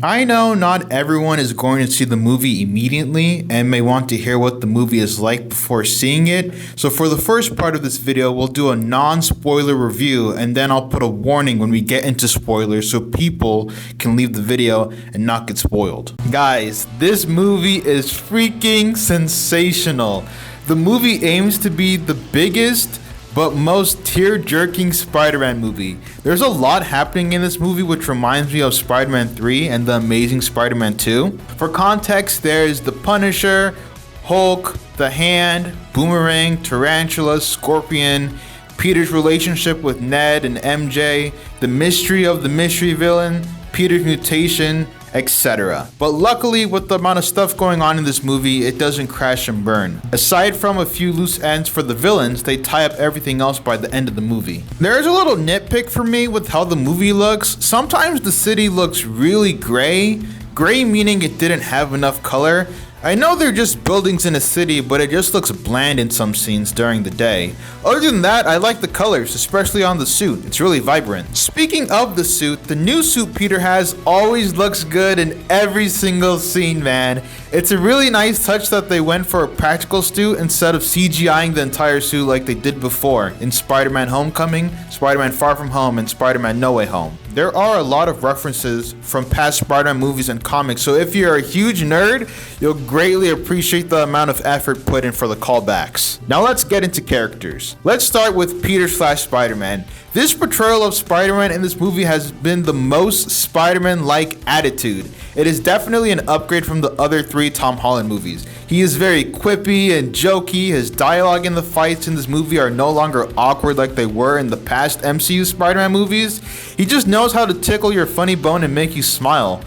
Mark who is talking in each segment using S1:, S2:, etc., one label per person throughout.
S1: I know not everyone is going to see the movie immediately and may want to hear what the movie is like before seeing it, so for the first part of this video we'll do a non-spoiler review and then I'll put a warning when we get into spoilers so people can leave the video and not get spoiled. Guys, this movie is freaking sensational. The movie aims to be the biggest but most tear-jerking Spider-Man movie. There's a lot happening in this movie which reminds me of Spider-Man 3 and The Amazing Spider-Man 2. For context, there's the Punisher, Hulk, the Hand, Boomerang, Tarantula, Scorpion, Peter's relationship with Ned and MJ, the mystery of the mystery villain, Peter's mutation, etc. But luckily, with the amount of stuff going on in this movie, it doesn't crash and burn. Aside from a few loose ends for the villains, they tie up everything else by the end of the movie. There is a little nitpick for me with how the movie looks. Sometimes the city looks really gray meaning it didn't have enough color. I know they're just buildings in a city, but it just looks bland in some scenes during the day. Other than that, I like the colors, especially on the suit. It's really vibrant. Speaking of the suit, the new suit Peter has always looks good in every single scene, man. It's a really nice touch that they went for a practical suit instead of CGIing the entire suit like they did before in Spider-Man Homecoming, Spider-Man Far From Home, and Spider-Man No Way Home. There are a lot of references from past Spider-Man movies and comics, so if you're a huge nerd, you'll greatly appreciate the amount of effort put in for the callbacks. Now let's get into characters. Let's start with Peter / Spider-Man. This portrayal of Spider-Man in this movie has been the most Spider-Man-like attitude. It is definitely an upgrade from the other 3 Tom Holland movies. He is very quippy and jokey. His dialogue and the fights in this movie are no longer awkward like they were in the past MCU Spider-Man movies. He just knows how to tickle your funny bone and make you smile.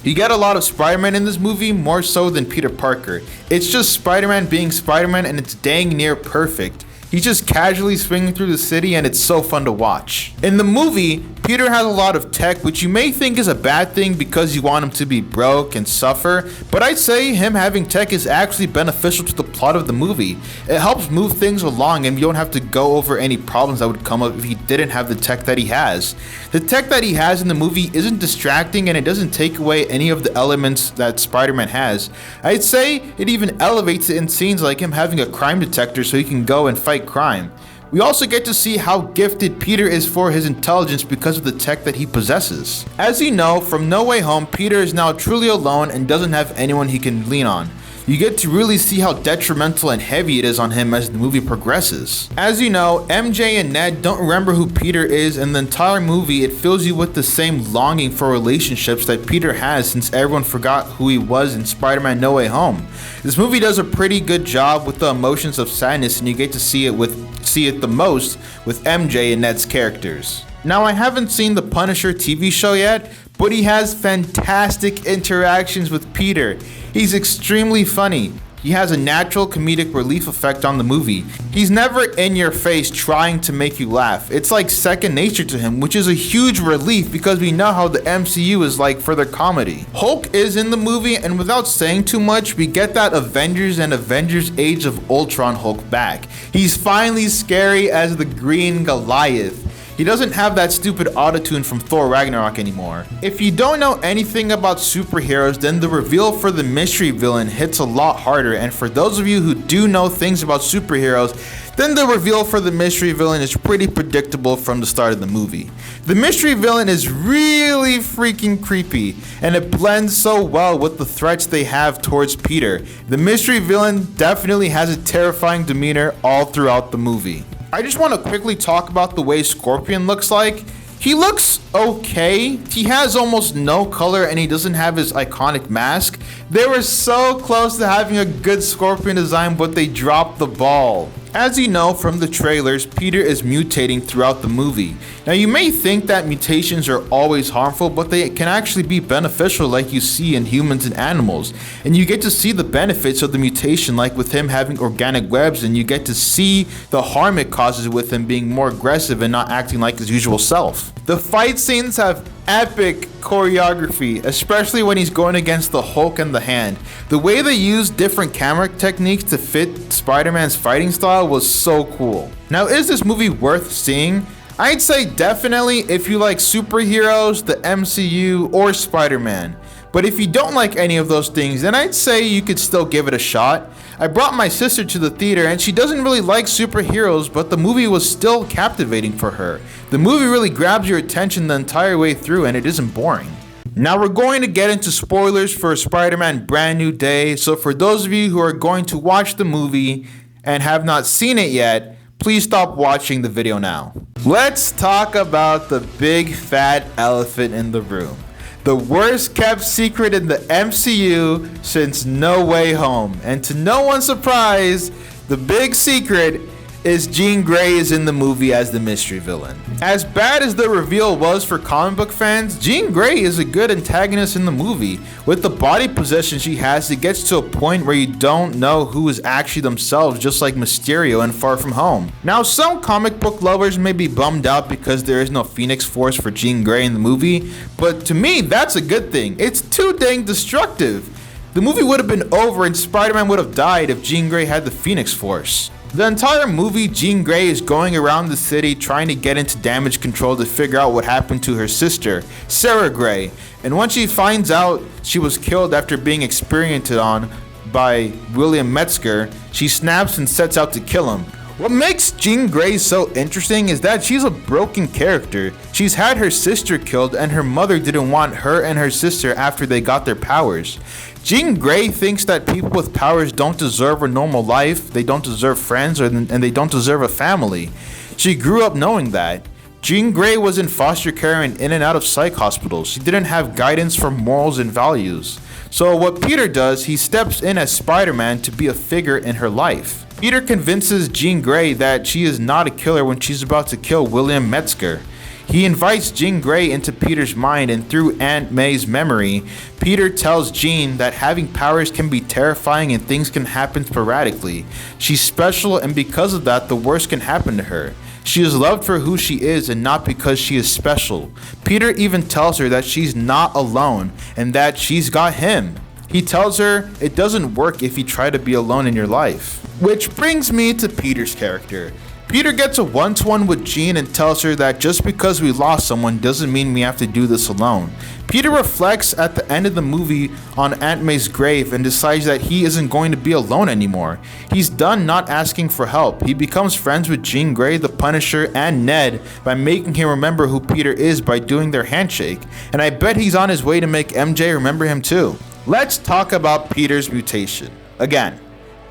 S1: You get a lot of Spider-Man in this movie, more so than Peter Parker. It's just Spider-Man being Spider-Man and it's dang near perfect. He's just casually swinging through the city and it's so fun to watch. In the movie, Peter has a lot of tech, which you may think is a bad thing because you want him to be broke and suffer, but I'd say him having tech is actually beneficial to the plot of the movie. It helps move things along and you don't have to go over any problems that would come up if he didn't have the tech that he has. The tech that he has in the movie isn't distracting and it doesn't take away any of the elements that Spider-Man has. I'd say it even elevates it in scenes like him having a crime detector so he can go and fight crime. We also get to see how gifted Peter is for his intelligence because of the tech that he possesses. As you know, from No Way Home, Peter is now truly alone and doesn't have anyone he can lean on. You get to really see how detrimental and heavy it is on him as the movie progresses. As you know, MJ and Ned don't remember who Peter is, and the entire movie it fills you with the same longing for relationships that Peter has since everyone forgot who he was in Spider-Man No Way Home. This movie does a pretty good job with the emotions of sadness, and you get to see it the most with MJ and Ned's characters. Now, I haven't seen the Punisher TV show yet, but he has fantastic interactions with Peter. He's extremely funny. He has a natural comedic relief effect on the movie. He's never in your face trying to make you laugh. It's like second nature to him, which is a huge relief because we know how the MCU is like for their comedy. Hulk is in the movie, and without saying too much, we get that Avengers and Avengers Age of Ultron Hulk back. He's finally scary as the Green Goliath. He doesn't have that stupid autotune from Thor Ragnarok anymore. If you don't know anything about superheroes, then the reveal for the mystery villain hits a lot harder, and for those of you who do know things about superheroes, then the reveal for the mystery villain is pretty predictable from the start of the movie. The mystery villain is really freaking creepy, and it blends so well with the threats they have towards Peter. The mystery villain definitely has a terrifying demeanor all throughout the movie. I just want to quickly talk about the way Scorpion looks like. He looks okay. He has almost no color and he doesn't have his iconic mask. They were so close to having a good Scorpion design, but they dropped the ball. As you know from the trailers, Peter is mutating throughout the movie. Now you may think that mutations are always harmful, but they can actually be beneficial like you see in humans and animals. And you get to see the benefits of the mutation like with him having organic webs, and you get to see the harm it causes with him being more aggressive and not acting like his usual self. The fight scenes have epic choreography, especially when he's going against the Hulk and the Hand. The way they used different camera techniques to fit Spider-Man's fighting style was so cool. Now, is this movie worth seeing? I'd say definitely if you like superheroes, the MCU, or Spider-Man. But if you don't like any of those things, then I'd say you could still give it a shot. I brought my sister to the theater and she doesn't really like superheroes, but the movie was still captivating for her. The movie really grabs your attention the entire way through and it isn't boring. Now we're going to get into spoilers for Spider-Man Brand New Day, so for those of you who are going to watch the movie and have not seen it yet, please stop watching the video now. Let's talk about the big fat elephant in the room. The worst kept secret in the MCU since No Way Home. And to no one's surprise, the big secret is Jean Grey is in the movie as the mystery villain. As bad as the reveal was for comic book fans, Jean Grey is a good antagonist in the movie. With the body possession she has, it gets to a point where you don't know who is actually themselves, just like Mysterio in Far From Home. Now, some comic book lovers may be bummed out because there is no Phoenix Force for Jean Grey in the movie, but to me, that's a good thing. It's too dang destructive. The movie would have been over and Spider-Man would have died if Jean Grey had the Phoenix Force. The entire movie, Jean Grey is going around the city trying to get into damage control to figure out what happened to her sister, Sarah Grey. And once she finds out she was killed after being experimented on by William Metzger, she snaps and sets out to kill him. What makes Jean Grey so interesting is that she's a broken character. She's had her sister killed and her mother didn't want her and her sister after they got their powers. Jean Grey thinks that people with powers don't deserve a normal life, they don't deserve friends, and they don't deserve a family. She grew up knowing that. Jean Grey was in foster care and in and out of psych hospitals. She didn't have guidance for morals and values. So what Peter does, he steps in as Spider-Man to be a figure in her life. Peter convinces Jean Grey that she is not a killer when she's about to kill William Metzger. He invites Jean Grey into Peter's mind, and through Aunt May's memory, Peter tells Jean that having powers can be terrifying and things can happen sporadically. She's special, and because of that, the worst can happen to her. She is loved for who she is and not because she is special. Peter even tells her that she's not alone and that she's got him. He tells her it doesn't work if you try to be alone in your life. Which brings me to Peter's character. Peter gets a one-to-one with Jean and tells her that just because we lost someone doesn't mean we have to do this alone. Peter reflects at the end of the movie on Aunt May's grave and decides that he isn't going to be alone anymore. He's done not asking for help. He becomes friends with Jean Grey, the Punisher, and Ned by making him remember who Peter is by doing their handshake. And I bet he's on his way to make MJ remember him too. Let's talk about Peter's mutation. Again,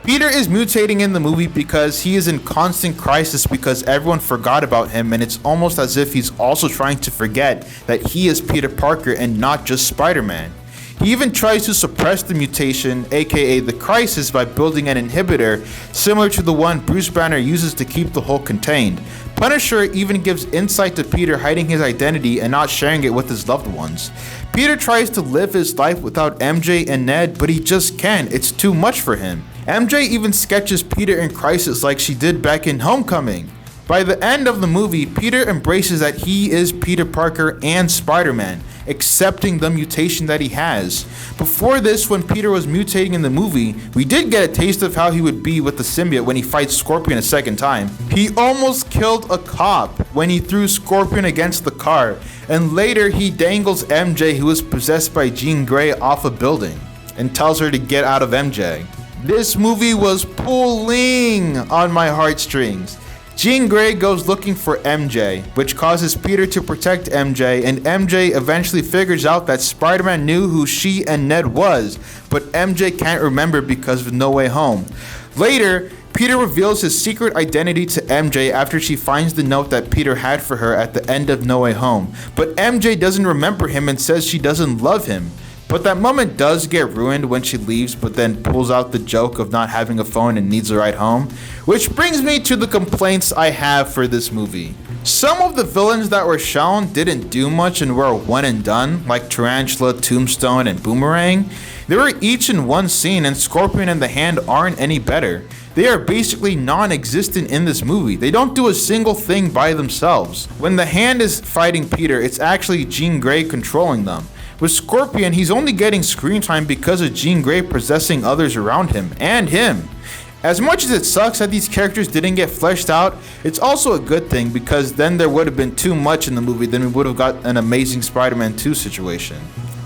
S1: Peter is mutating in the movie because he is in constant crisis because everyone forgot about him, and it's almost as if he's also trying to forget that he is Peter Parker and not just Spider-Man. He even tries to suppress the mutation, aka the crisis, by building an inhibitor similar to the one Bruce Banner uses to keep the Hulk contained. Punisher even gives insight to Peter hiding his identity and not sharing it with his loved ones. Peter tries to live his life without MJ and Ned, but he just can't. It's too much for him. MJ even sketches Peter in crisis like she did back in Homecoming. By the end of the movie, Peter embraces that he is Peter Parker and Spider-Man, accepting the mutation that he has. Before this, when Peter was mutating in the movie, we did get a taste of how he would be with the symbiote when he fights Scorpion a second time. He almost killed a cop when he threw Scorpion against the car, and later he dangles MJ, who is possessed by Jean Grey, off a building and tells her to get out of MJ. This movie was pulling on my heartstrings. Jean Grey goes looking for MJ, which causes Peter to protect MJ, and MJ eventually figures out that Spider-Man knew who she and Ned was, but MJ can't remember because of No Way Home. Later, Peter reveals his secret identity to MJ after she finds the note that Peter had for her at the end of No Way Home, but MJ doesn't remember him and says she doesn't love him. But that moment does get ruined when she leaves, but then pulls out the joke of not having a phone and needs a ride home. Which brings me to the complaints I have for this movie. Some of the villains that were shown didn't do much and were one and done, like Tarantula, Tombstone, and Boomerang. They were each in one scene, and Scorpion and the Hand aren't any better. They are basically non-existent in this movie. They don't do a single thing by themselves. When the Hand is fighting Peter, it's actually Jean Grey controlling them. With Scorpion, he's only getting screen time because of Jean Grey possessing others around him, and him. As much as it sucks that these characters didn't get fleshed out, it's also a good thing because then there would have been too much in the movie, then we would have got an Amazing Spider-Man 2 situation.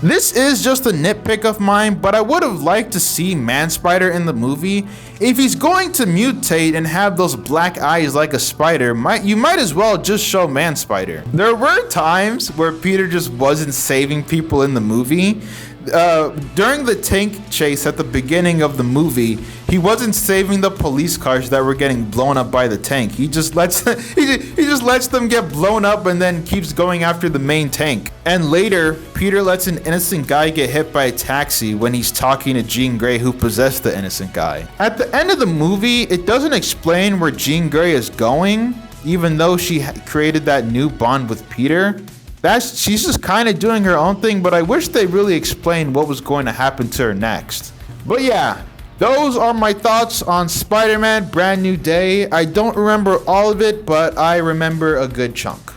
S1: This is just a nitpick of mine, but I would have liked to see Man-Spider in the movie. If he's going to mutate and have those black eyes like a spider, you might as well just show Man-Spider. There were times where Peter just wasn't saving people in the movie. During the tank chase at the beginning of the movie, he wasn't saving the police cars that were getting blown up by the tank. He just lets he just lets them get blown up and then keeps going after the main tank. And later, Peter lets an innocent guy get hit by a taxi when he's talking to Jean Grey, who possessed the innocent guy. At the end of the movie, it doesn't explain where Jean Grey is going, even though she created that new bond with Peter. She's just kind of doing her own thing, but I wish they really explained what was going to happen to her next. But yeah, those are my thoughts on Spider-Man Brand New Day. I don't remember all of it, but I remember a good chunk.